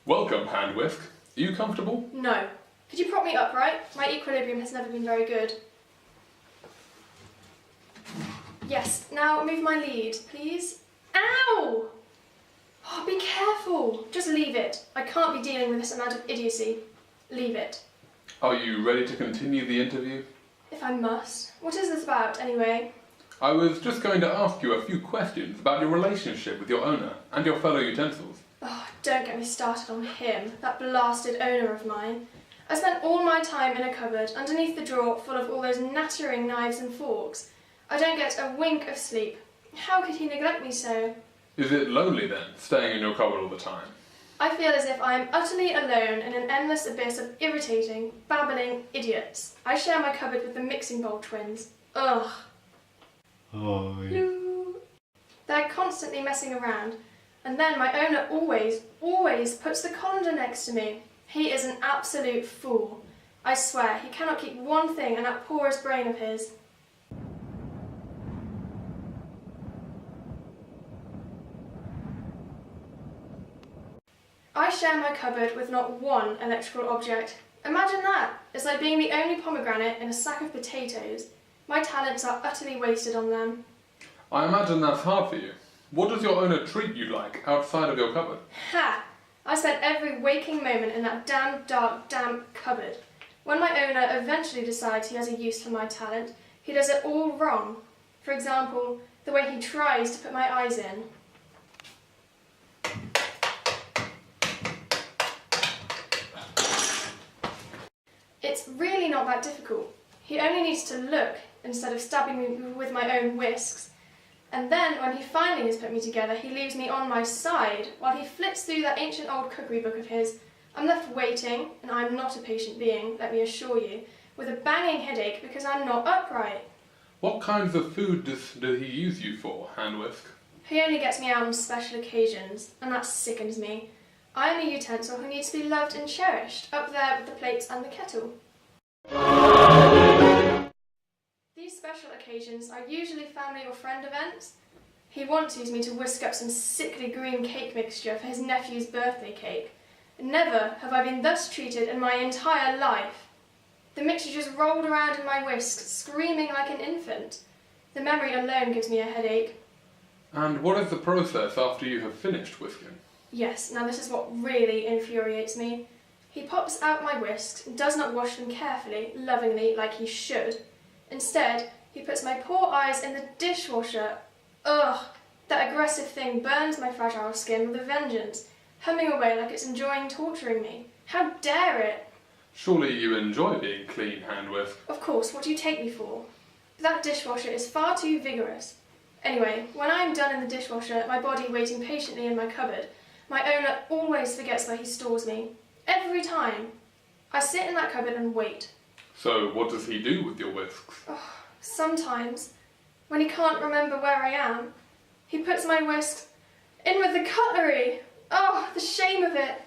Welcome, Hand Whisk. Are you comfortable? No. Could you prop me upright? My equilibrium has never been very good. Yes, now move my lead, please. Ow! Oh, be careful. Just leave it. I can't be dealing with this amount of idiocy. Leave it. Are you ready to continue the interview? If I must. What is this about, anyway? I was just going to ask you a few questions about your relationship with your owner and your fellow utensils. Oh, don't get me started on him, that blasted owner of mine. I spent all my time in a cupboard underneath the drawer full of all those nattering knives and forks. I don't get a wink of sleep. How could he neglect me so? Is it lonely then, staying in your cupboard all the time? I feel as if I am utterly alone in an endless abyss of irritating, babbling idiots. I share my cupboard with the mixing bowl twins. Ugh. Hi. They're constantly messing around, and then my owner always puts the colander next to me. He is an absolute fool. I swear, he cannot keep one thing in that porous brain of his. I share my cupboard with not one electrical object. Imagine that! It's like being the only pomegranate in a sack of potatoes. My talents are utterly wasted on them. I imagine that's hard for you. What does your owner treat you like outside of your cupboard? Ha! I spent every waking moment in that damn dark, damp cupboard. When my owner eventually decides he has a use for my talent, he does it all wrong. For example, the way he tries to put my eyes in. It's really not that difficult. He only needs to look instead of stabbing me with my own whisks. And then, when he finally has put me together, he leaves me on my side while he flips through that ancient old cookery book of his. I'm left waiting, and I'm not a patient being, let me assure you, with a banging headache because I'm not upright. What kinds of food does he use you for, Hand Whisk? He only gets me out on special occasions, and that sickens me. I am a utensil who needs to be loved and cherished, up there with the plates and the kettle. These special occasions are usually family or friend events. He once used me to whisk up some sickly green cake mixture for his nephew's birthday cake. Never have I been thus treated in my entire life. The mixture just rolled around in my whisk, screaming like an infant. The memory alone gives me a headache. And what is the process after you have finished whisking? Yes, now this is what really infuriates me. He pops out my whisks and does not wash them carefully, lovingly, like he should. Instead, he puts my poor eyes in the dishwasher. Ugh, that aggressive thing burns my fragile skin with a vengeance, humming away like it's enjoying torturing me. How dare it? Surely you enjoy being clean, Hand Whisk. Of course, what do you take me for? That dishwasher is far too vigorous. Anyway, when I am done in the dishwasher, my body waiting patiently in my cupboard, my owner always forgets where he stores me. Every time. I sit in that cupboard and wait. So what does he do with your whisks? Oh, sometimes, when he can't remember where I am, he puts my whisks in with the cutlery. Oh, the shame of it.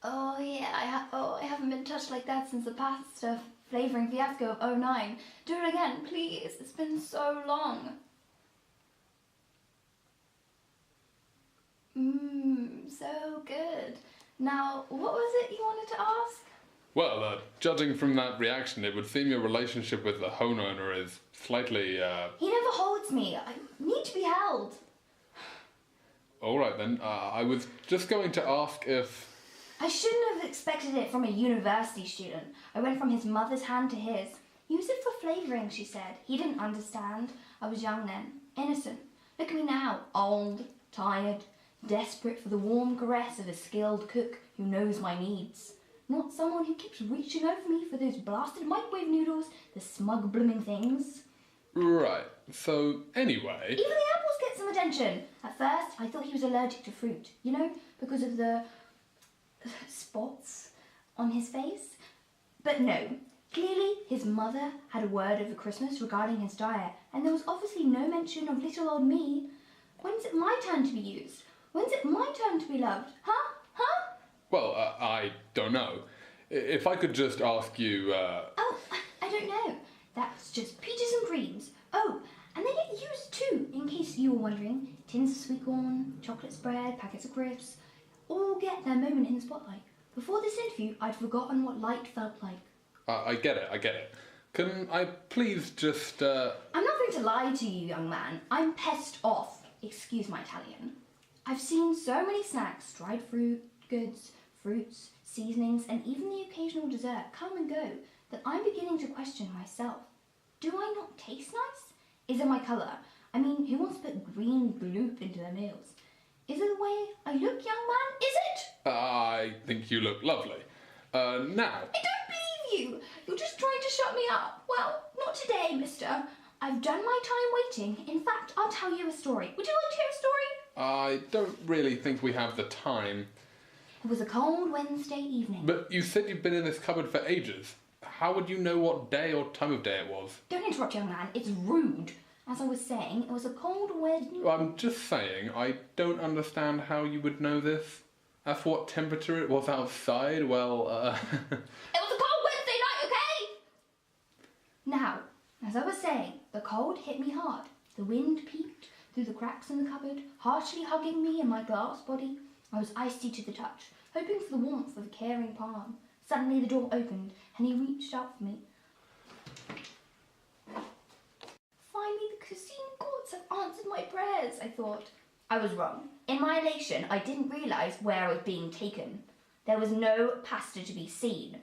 Oh yeah, I haven't been touched like that since the pasta flavouring fiasco of '09. Do it again, please. It's been so long. So good. Now, what was it you wanted to ask? Well, judging from that reaction, it would seem your relationship with the homeowner is slightly, He never holds me. I need to be held. Alright then, I was just going to ask if... I shouldn't have expected it from a university student. I went from his mother's hand to his. Use it for flavouring, she said. He didn't understand. I was young then, innocent. Look at me now, old, tired, desperate for the warm caress of a skilled cook who knows my needs. Not someone who keeps reaching over me for those blasted microwave noodles, the smug blooming things. Right, so anyway... Even the apples get some attention. At first, I thought he was allergic to fruit, you know, because of the spots on his face. But no, clearly his mother had a word over Christmas regarding his diet, and there was obviously no mention of little old me. When's it my turn to be used? When's it my turn to be loved? Huh? Well, I don't know. If I could just ask you, Oh, I don't know. That's just peaches and creams. Oh, and they get used too, in case you were wondering. Tins of sweet corn, chocolate spread, packets of crisps, all get their moment in the spotlight. Before this interview, I'd forgotten what light felt like. I get it. Can I please just, I'm not going to lie to you, young man. I'm pissed off. Excuse my Italian. I've seen so many snacks, dried fruit, goods, fruits, seasonings, and even the occasional dessert come and go that I'm beginning to question myself. Do I not taste nice? Is it my colour? I mean, who wants to put green gloop into their meals? Is it the way I look, young man? Is it? I think you look lovely. Now... I don't believe you. You're just trying to shut me up. Well, not today, mister. I've done my time waiting. In fact, I'll tell you a story. Would you like to hear a story? I don't really think we have the time. It was a cold Wednesday evening. But you said you've been in this cupboard for ages. How would you know what day or time of day it was? Don't interrupt, young man. It's rude. As I was saying, it was a cold Wednesday... I'm just saying, I don't understand how you would know this. As for what temperature it was outside, well, It was a cold Wednesday night, okay? Now, as I was saying, the cold hit me hard. The wind peeped through the cracks in the cupboard, harshly hugging me and my glass body. I was icy to the touch, hoping for the warmth of a caring palm. Suddenly the door opened, and he reached out for me. Finally, the cuisine gods have answered my prayers, I thought. I was wrong. In my elation, I didn't realise where I was being taken. There was no pasta to be seen.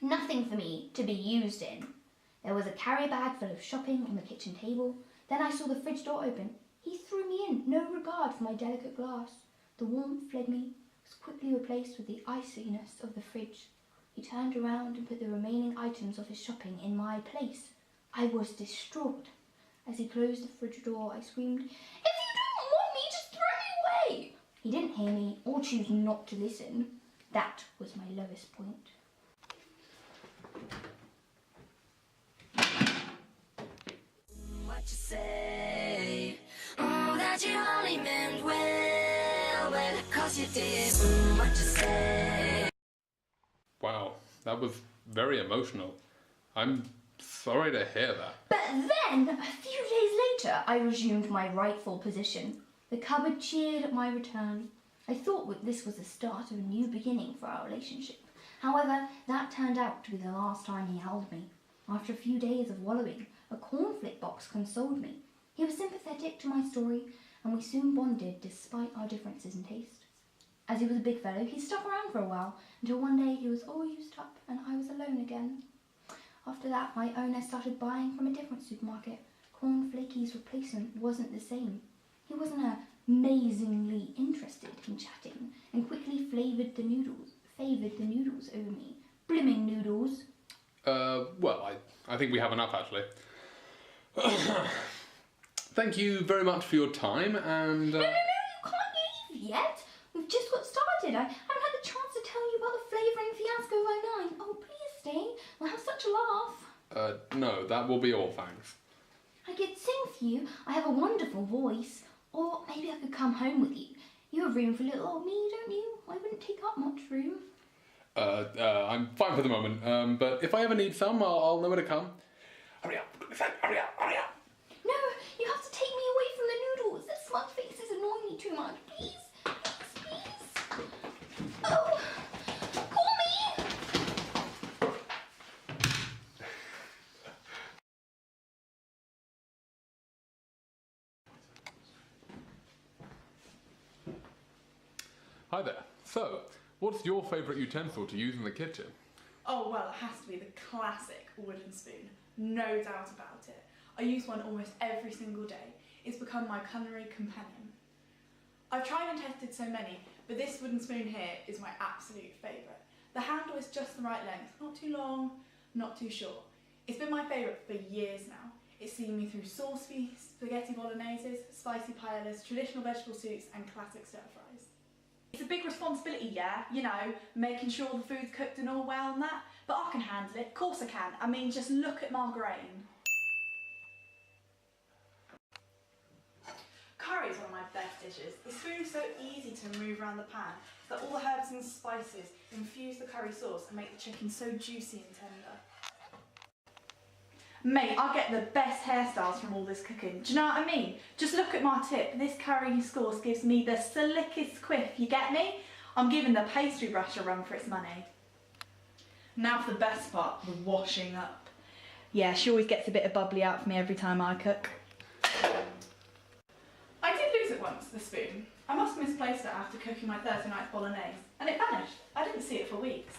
Nothing for me to be used in. There was a carry bag full of shopping on the kitchen table. Then I saw the fridge door open. He threw me in, no regard for my delicate glass. The warmth fled me, was quickly replaced with the iciness of the fridge. He turned around and put the remaining items of his shopping in my place. I was distraught. As he closed the fridge door, I screamed, "If you don't want me, just throw me away!" He didn't hear me or choose not to listen. That was my lowest point. What you say? Oh, that you only meant well, 'cause you did. What you say? wow, that was very emotional. I'm sorry to hear that. But then, a few days later, I resumed my rightful position. The cupboard cheered at my return. I thought this was the start of a new beginning for our relationship. However, that turned out to be the last time he held me. After a few days of wallowing, a cornflake box consoled me. He was sympathetic to my story, and we soon bonded despite our differences in taste. As he was a big fellow, he stuck around for a while, until one day he was all used up and I was alone again. After that, my owner started buying from a different supermarket. Cornflakey's replacement wasn't the same. He wasn't amazingly interested in chatting, and quickly favoured the noodles over me. Blimming noodles. Well, I think we have enough, actually. Thank you very much for your time, and... No, you can't leave yet. We've just got started. I haven't had the chance to tell you about the flavouring fiasco of '09. Oh, please stay. We'll have such a laugh. No, that will be all, thanks. I could sing for you. I have a wonderful voice. Or maybe I could come home with you. You have room for little old me, don't you? I wouldn't take up much room. I'm fine for the moment, but if I ever need some, I'll know where to come. Hurry up, hurry up. No, you have to take me away from the noodles. That smug face is annoying me too much. Please. Oh, call me. Hi there. So, what's your favourite utensil to use in the kitchen? Oh, well, it has to be the classic wooden spoon. No doubt about it. I use one almost every single day. It's become my culinary companion. I've tried and tested so many, but this wooden spoon here is my absolute favourite. The handle is just the right length, not too long, not too short. It's been my favourite for years now. It's seen me through sauce feasts, spaghetti bologneses, spicy paellas, traditional vegetable soups and classic stir fries. It's a big responsibility, yeah, you know, making sure the food's cooked and all well and that, but I can handle it, of course I can. I mean, just look at my grain. Curry is one of my best dishes. The spoon is so easy to move around the pan that all the herbs and spices infuse the curry sauce and make the chicken so juicy and tender. Mate, I get the best hairstyles from all this cooking. Do you know what I mean? Just look at my tip. This curry sauce gives me the slickest quiff, you get me? I'm giving the pastry brush a run for its money. Now for the best part, the washing up. Yeah, she always gets a bit of bubbly out for me every time I cook. I did lose it once, the spoon. I must have misplaced it after cooking my Thursday night bolognese, and it vanished. I didn't see it for weeks.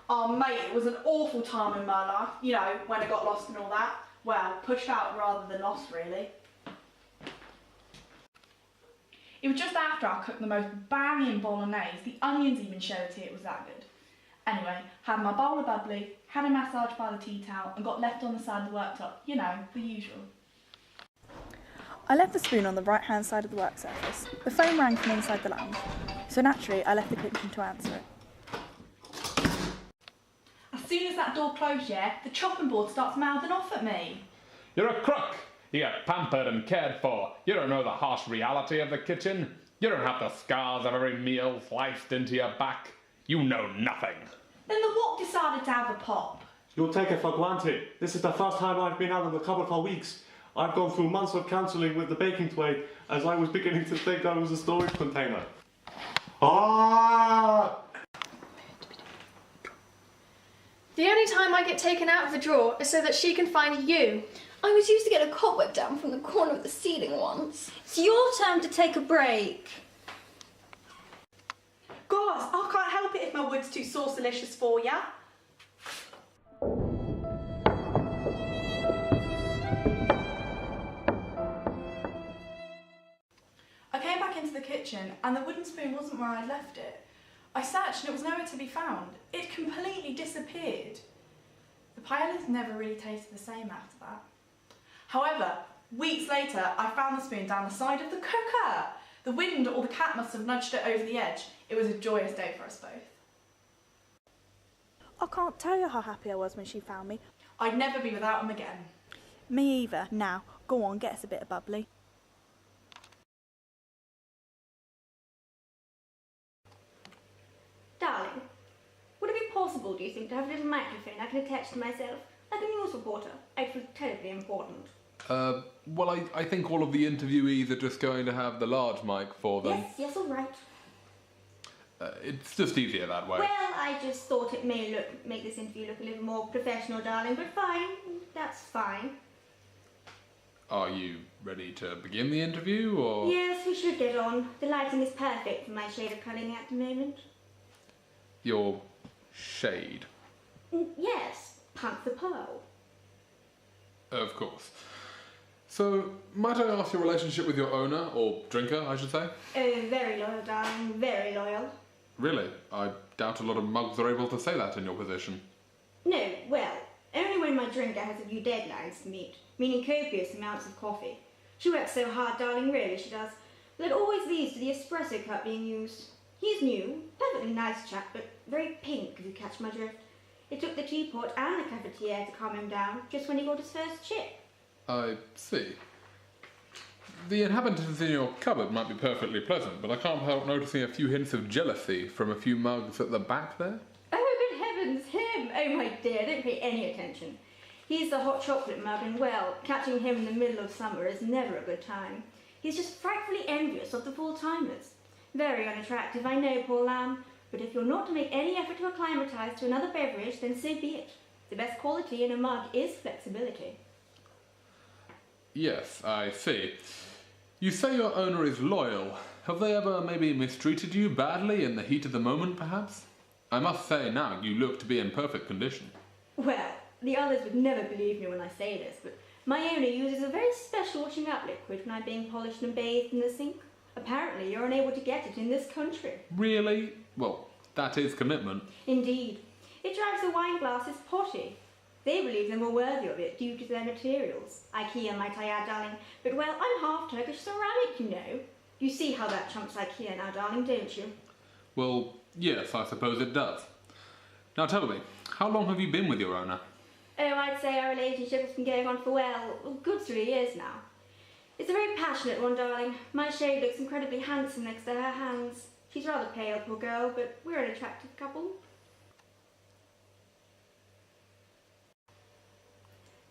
Oh mate, it was an awful time in my life, you know, when I got lost and all that. Well, pushed out rather than lost, really. It was just after I cooked the most banging bolognese, the onions even showed it was that good. Anyway, had my bowl of bubbly, had a massage by the tea towel, and got left on the side of the worktop. You know, the usual. I left the spoon on the right-hand side of the work surface. The phone rang from inside the lounge, so naturally I left the kitchen to answer it. As soon as that door closed, yeah, the chopping board starts mouthing off at me. You're a crook! You get pampered and cared for. You don't know the harsh reality of the kitchen. You don't have the scars of every meal sliced into your back. You know nothing. Then the wok decided to have a pop. You'll take it for granted. This is the first time I've been out of the cupboard for weeks. I've gone through months of counselling with the baking tray as I was beginning to think that was a storage container. Ah! The only time I get taken out of the drawer is so that she can find you. I was used to get a cobweb down from the corner of the ceiling once. It's your turn to take a break. Gosh, I can't help it if my wood's too sauce-delicious for ya. I came back into the kitchen and the wooden spoon wasn't where I'd left it. I searched and it was nowhere to be found. It completely disappeared. The paella's never really tasted the same after that. However, weeks later, I found the spoon down the side of the cooker. The wind or the cat must have nudged it over the edge. It was a joyous day for us both. I can't tell you how happy I was when she found me. I'd never be without him again. Me either. Now, go on, get us a bit of bubbly. Darling, would it be possible, do you think, to have a little microphone I can attach to myself? Like a news reporter. I'd feel terribly important. Well, I think all of the interviewees are just going to have the large mic for them. Yes, all right. It's just easier that way. Well, I just thought it may make this interview look a little more professional, darling, but fine. That's fine. Are you ready to begin the interview, or...? Yes, we should get on. The lighting is perfect for my shade of colouring at the moment. Your shade? Yes, Panther Pearl. Of course. So, might I ask your relationship with your owner, or drinker, I should say? Oh, very loyal, darling, very loyal. Really? I doubt a lot of mugs are able to say that in your position. No, well, only when my drinker has a few deadlines to meet, meaning copious amounts of coffee. She works so hard, darling, really she does, but it always leads to the espresso cup being used. He's new, perfectly nice chap, but very pink, if you catch my drift. It took the teapot and the cafetiere to calm him down, just when he got his first chip. I see. The inhabitants in your cupboard might be perfectly pleasant, but I can't help noticing a few hints of jealousy from a few mugs at the back there. Oh, good heavens, him! Oh, my dear, don't pay any attention. He's the hot chocolate mug, and well, catching him in the middle of summer is never a good time. He's just frightfully envious of the full-timers. Very unattractive, I know, poor lamb, but if you're not to make any effort to acclimatise to another beverage, then so be it. The best quality in a mug is flexibility. Yes, I see. You say your owner is loyal. Have they ever maybe mistreated you badly in the heat of the moment, perhaps? I must say now, you look to be in perfect condition. Well, the others would never believe me when I say this, but my owner uses a very special washing up liquid when I'm being polished and bathed in the sink. Apparently, you're unable to get it in this country. Really? Well, that is commitment. Indeed. It drives the wine glasses potty. They believe they're more worthy of it due to their materials. IKEA, might I add, darling. But, well, I'm half Turkish ceramic, you know. You see how that trumps IKEA now, darling, don't you? Well, yes, I suppose it does. Now tell me, how long have you been with your owner? Oh, I'd say our relationship has been going on for, well, a good 3 years now. It's a very passionate one, darling. My shade looks incredibly handsome next to her hands. She's rather pale, poor girl, but we're an attractive couple.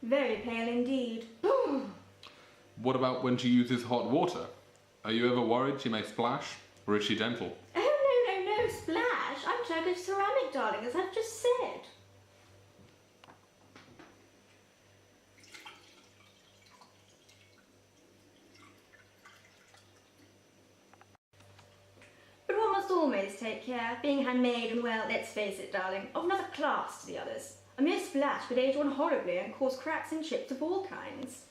Very pale indeed. What about when she uses hot water? Are you ever worried she may splash, or is she gentle? Oh, no, splash. I'm Turkish ceramic, darling, as I've just said. But one must always take care. Being handmade and, well, let's face it, darling, of another class to the others. A mere splash could age one horribly and cause cracks and chips of all kinds.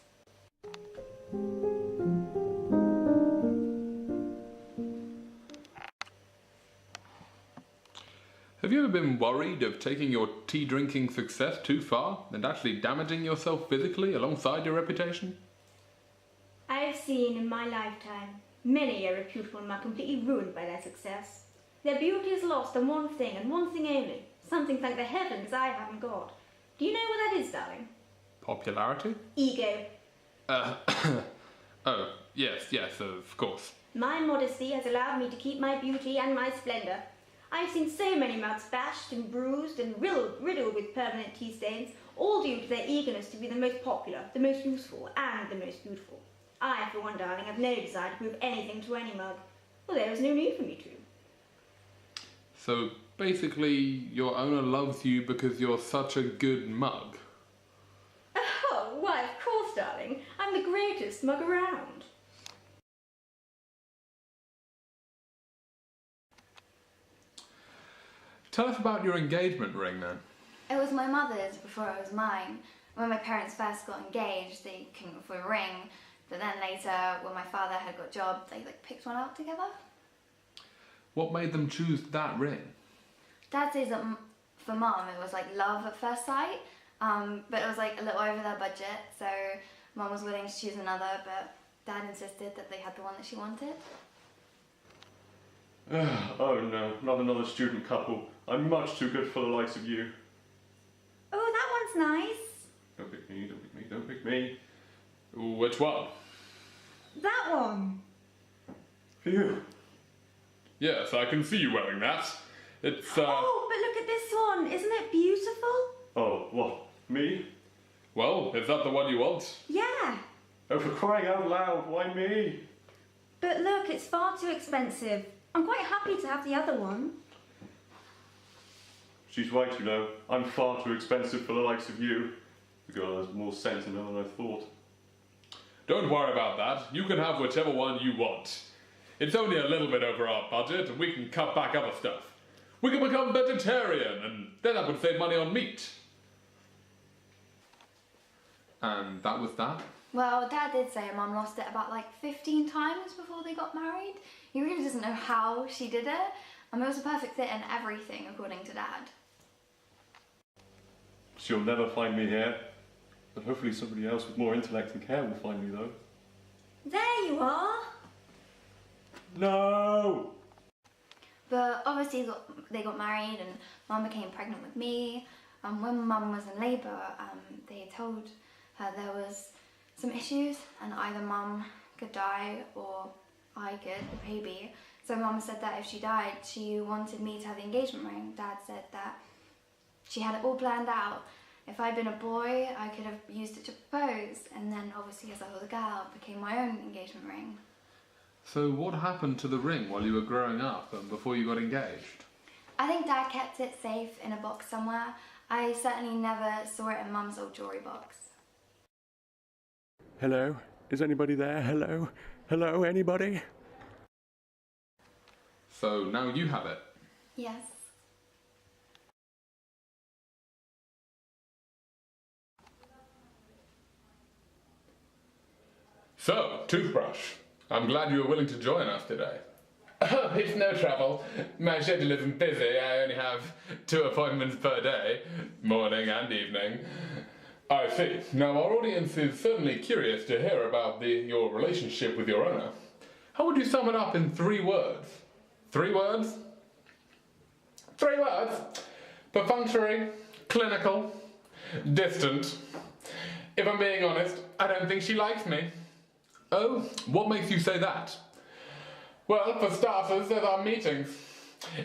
Have you ever been worried of taking your tea-drinking success too far and actually damaging yourself physically alongside your reputation? I have seen in my lifetime many a reputable man completely ruined by their success. Their beauty is lost on one thing and one thing only, something thank the heavens I haven't got. Do you know what that is, darling? Popularity? Ego. Oh, yes, of course. My modesty has allowed me to keep my beauty and my splendour. I've seen so many mugs bashed and bruised and riddled with permanent tea stains, all due to their eagerness to be the most popular, the most useful, and the most beautiful. I, for one, darling, have no desire to prove anything to any mug. Well, there is no need for me to. So, basically, your owner loves you because you're such a good mug. Oh, why, of course, darling. I'm the greatest mug around. Tell us about your engagement ring, then. It was my mother's before it was mine. When my parents first got engaged, they couldn't afford a ring. But then later, when my father had got a job, they picked one out together. What made them choose that ring? Dad says that for Mum it was love at first sight, but it was a little over their budget, so Mum was willing to choose another, but Dad insisted that they had the one that she wanted. Oh no, not another student couple. I'm much too good for the likes of you. Oh, that one's nice. Don't pick me, don't pick me, don't pick me. Which one? That one. For you. Yes, I can see you wearing that. It's, Oh, but look at this one. Isn't it beautiful? Oh, what? Me? Well, is that the one you want? Yeah. Oh, for crying out loud, why me? But look, it's far too expensive. I'm quite happy to have the other one. She's right, you know. I'm far too expensive for the likes of you. The girl has more sense in her than I thought. Don't worry about that. You can have whichever one you want. It's only a little bit over our budget, and we can cut back other stuff. We can become vegetarian, and then that would save money on meat. And that was that? Well, Dad did say Mum lost it about 15 times before they got married. He really doesn't know how she did it. It was a perfect fit and everything, according to Dad. She'll never find me here. But hopefully somebody else with more intellect and care will find me, though. There you are. No! But obviously they got married and Mum became pregnant with me. When Mum was in labour, they told her there was some issues and either Mum could die or I could, the baby. So Mum said that if she died, she wanted me to have the engagement ring. Dad said that she had it all planned out. If I'd been a boy, I could have used it to propose. And then obviously as I was a girl, it became my own engagement ring. So what happened to the ring while you were growing up and before you got engaged? I think Dad kept it safe in a box somewhere. I certainly never saw it in Mum's old jewellery box. Hello? Is anybody there? Hello? Hello, anybody? So now you have it. Yes. So, toothbrush. I'm glad you were willing to join us today. Oh, it's no trouble. My schedule isn't busy. I only have 2 appointments per day, morning and evening. I see. Now, our audience is certainly curious to hear about your relationship with your owner. How would you sum it up in 3 words? 3 words? 3 words? Perfunctory, clinical, distant. If I'm being honest, I don't think she likes me. Oh, what makes you say that? Well, for starters, there's our meetings.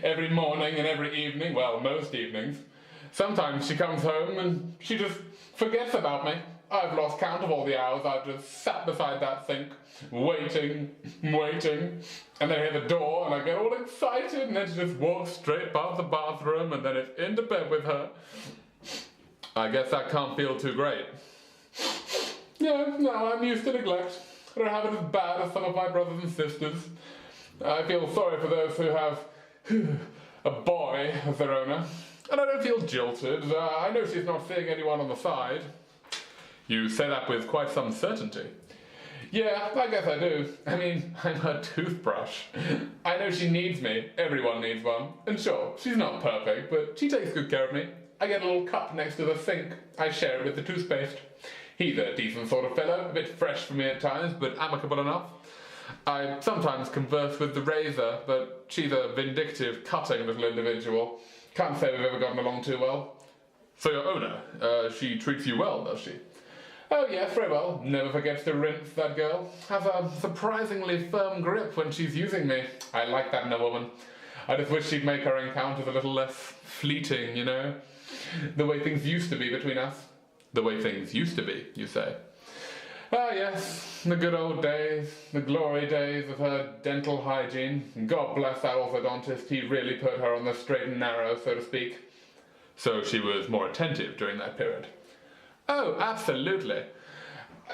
Every morning and every evening, well, most evenings. Sometimes she comes home and she just forgets about me. I've lost count of all the hours I've just sat beside that sink, waiting, and then I hear the door and I get all excited and then she just walks straight past the bathroom and then it's into bed with her. I guess that can't feel too great. Yeah, no, I'm used to neglect. I don't have it as bad as some of my brothers and sisters. I feel sorry for those who have a boy as their owner. And I don't feel jilted. I know she's not seeing anyone on the side. You say that with quite some certainty. Yeah, I guess I do. I mean, I'm her toothbrush. I know she needs me. Everyone needs one. And sure, she's not perfect, but she takes good care of me. I get a little cup next to the sink. I share it with the toothpaste. He's a decent sort of fellow, a bit fresh for me at times, but amicable enough. I sometimes converse with the razor, but she's a vindictive, cutting little individual. Can't say we've ever gotten along too well. So your owner, she treats you well, does she? Oh yes, very well. Never forgets to rinse, that girl. Has a surprisingly firm grip when she's using me. I like that in a woman. I just wish she'd make her encounters a little less fleeting, you know? The way things used to be between us. The way things used to be, you say. Ah yes, the good old days, the glory days of her dental hygiene. God bless that orthodontist, he really put her on the straight and narrow, so to speak. So she was more attentive during that period? Oh, absolutely.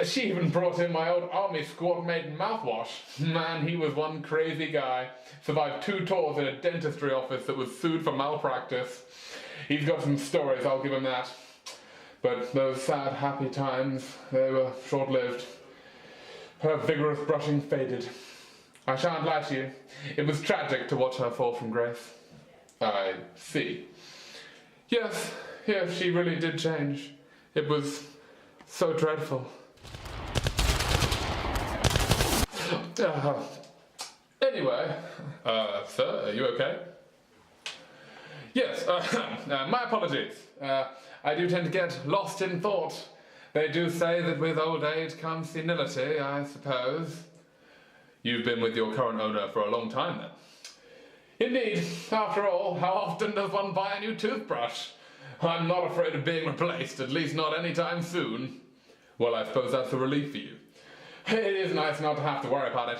She even brought in my old army squad mate mouthwash. Man, he was one crazy guy. Survived 2 tours in a dentistry office that was sued for malpractice. He's got some stories, I'll give him that. But those sad, happy times, they were short-lived. Her vigorous brushing faded. I shan't lie to you. It was tragic to watch her fall from grace. I see. Yes, she really did change. It was so dreadful. Anyway, sir, are you okay? Yes, my apologies. I do tend to get lost in thought. They do say that with old age comes senility, I suppose. You've been with your current owner for a long time then? Indeed. After all, how often does one buy a new toothbrush? I'm not afraid of being replaced, at least not anytime soon. Well, I suppose that's a relief for you. It is nice not to have to worry about it.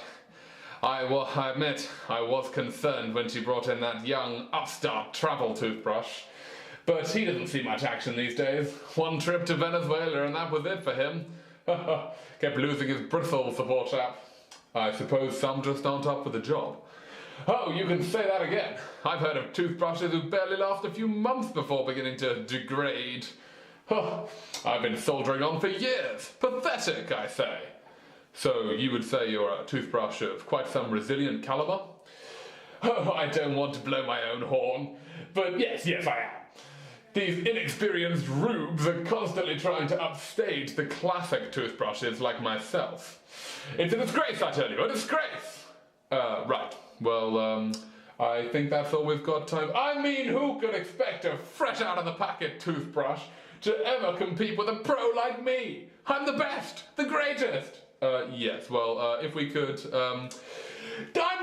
I admit, I was concerned when she brought in that young, upstart travel toothbrush. But he doesn't see much action these days. One trip to Venezuela and that was it for him. Kept losing his bristles, the poor chap. I suppose some just aren't up for the job. Oh, you can say that again. I've heard of toothbrushes who barely last a few months before beginning to degrade. I've been soldering on for years. Pathetic, I say. So you would say you're a toothbrush of quite some resilient caliber? Oh, I don't want to blow my own horn, but yes, I am. These inexperienced rubes are constantly trying to upstage the classic toothbrushes like myself. It's a disgrace, I tell you, a disgrace! Right. Well, I think that's all we've got time. I mean, who could expect a fresh out of the packet toothbrush to ever compete with a pro like me? I'm the best, the greatest. Yes, well, if we could, I'm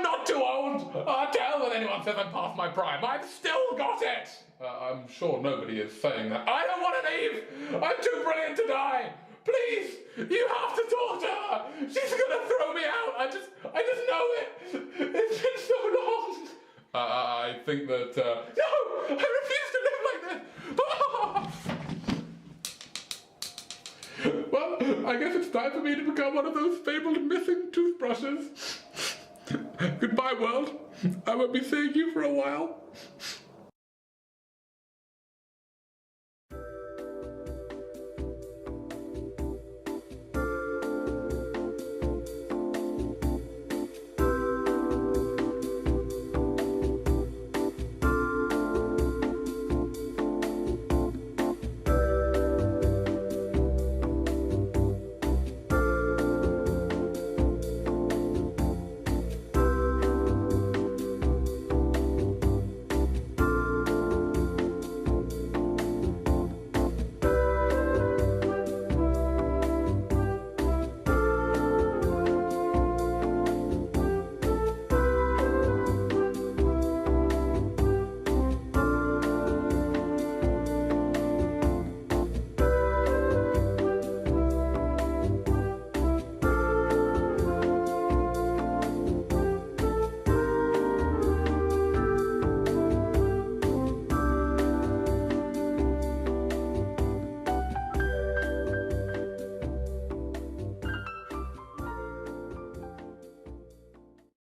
not too old. Tell that anyone says I'm past my prime. I've still got it. I'm sure nobody is saying that. I don't want to leave. I'm too brilliant to die. Please, you have to talk to her. She's gonna throw me out. I just know it. It's been so long. I think that, no, I refuse to live like this. Well, I guess it's time for me to become one of those fabled missing toothbrushes. Goodbye, world. I won't be seeing you for a while.